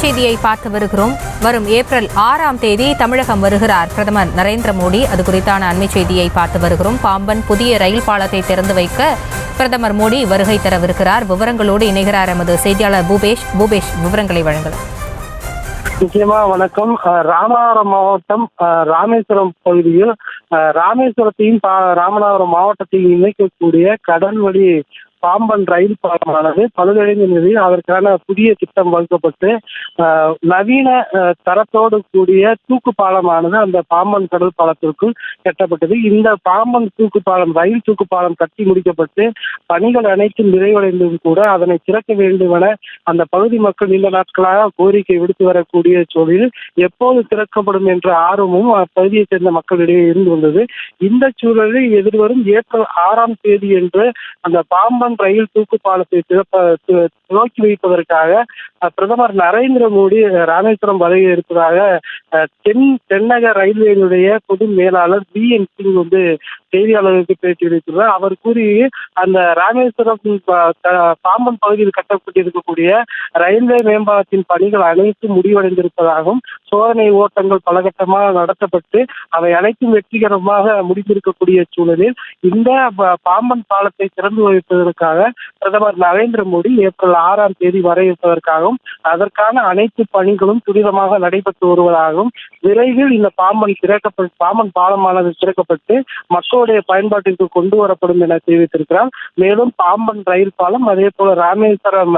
செய்தியை பார்த்து வருகிறோம். வரும் ஏப்ரல் 6ஆம் தேதி தமிழகம் வருகிறார் பிரதமர் நரேந்திர மோடி. அது குறித்தான அண்மை செய்தியை பார்த்து வருகிறோம். பாம்பன் புதிய ரயில் பாலத்தை திறந்து வைக்க பிரதமர் மோடி வருகை தரவிருக்கிறார். விவரங்களோடு இணைகிறார் எமது செய்தியாளர் பூபேஷ் விவரங்களை வழங்கலாம். நிச்சயமா வணக்கம். ராமநாதபுரம் மாவட்டம் ராமேஸ்வரம் பகுதியில் ராமேஸ்வரத்தையும் ராமநாதபுரம் மாவட்டத்தையும் இணைக்கக்கூடிய கடல்வழி பாம்பன் ரயில் பாலமானது பழுதடைந்த நிலையில் அதற்கான புதிய திட்டம் வகுக்கப்பட்டு நவீன தரத்தோடு கூடிய தூக்கு பாலமானது அந்த பாம்பன் கடல் பாலத்திற்குள் கட்டப்பட்டது. இந்த பாம்பன் தூக்கு பாலம் ரயில் தூக்கு பாலம் கட்டி முடிக்கப்பட்டு பணிகள் அனைத்தும் நிறைவடைந்தும் கூட அதனை திறக்க வேண்டும் என அந்த பகுதி மக்கள் நீண்ட நாட்களாக கோரிக்கை விடுத்து வரக்கூடிய சூழலில் எப்போது திறக்கப்படும் என்ற ஆர்வமும் அப்பகுதியைச் சேர்ந்த மக்களிடையே இருந்து வந்தது. இந்த சூழலில் எதிர்வரும் ஏப்ரல் 6ஆம் தேதி என்று அந்த பாம்பன் ரயில் தூக்கு பாலத்தை துவக்கி வைப்பதற்காக பிரதமர் நரேந்திர மோடி ராமேஸ்வரம் வருகை இருப்பதாக தென்னக ரயில்வேனுடைய பொது மேலாளர் BN சிங் செய்தியாளர்களுக்கு பேட்டி அளித்துள்ளார். அவர் கூறிய அந்த ராமேஸ்வரம் பாம்பன் பகுதியில் கட்டப்பட்டிருக்கக்கூடிய ரயில்வே மேம்பாலத்தின் பணிகள் அனைத்தும் முடிவடைந்திருப்பதாகவும் சோதனை ஓட்டங்கள் பலகட்டமாக நடத்தப்பட்டு அவை அனைத்தும் வெற்றிகரமாக முடிந்திருக்கக்கூடிய சூழலில் இந்த பாம்பன் பாலத்தை திறந்து வைப்பதற்காக பிரதமர் நரேந்திர மோடி ஏப்ரல் 6ஆம் தேதி வர இருப்பதற்காகவும் அதற்கான அனைத்து பணிகளும் துரிதமாக நடைபெற்று வருவதாகவும் விரைவில் இந்த பாம்பன் பாலமானது திறக்கப்பட்டு மக்களுடைய பயன்பாட்டிற்கு கொண்டு வரப்படும் என தெரிவித்திருக்கிறார். மேலும் பாம்பன் ரயில் பாலம் அதே போல ராமேஸ்வரம்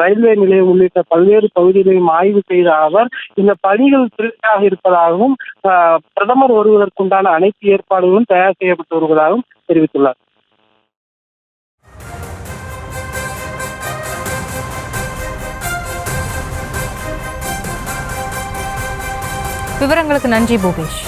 ரயில்வே நிலையம் உள்ளிட்ட பல்வேறு பகுதிகளையும் ஆய்வு செய்த அவர் இந்த பணிகள் சிறப்பாக இருப்பதாகவும் பிரதமர் வருவதற்குண்டான அனைத்து ஏற்பாடுகளும் தயார் செய்யப்பட்டு வருவதாகவும் தெரிவித்துள்ளார். விவரங்களுக்கு நன்றி பூபேஷ்.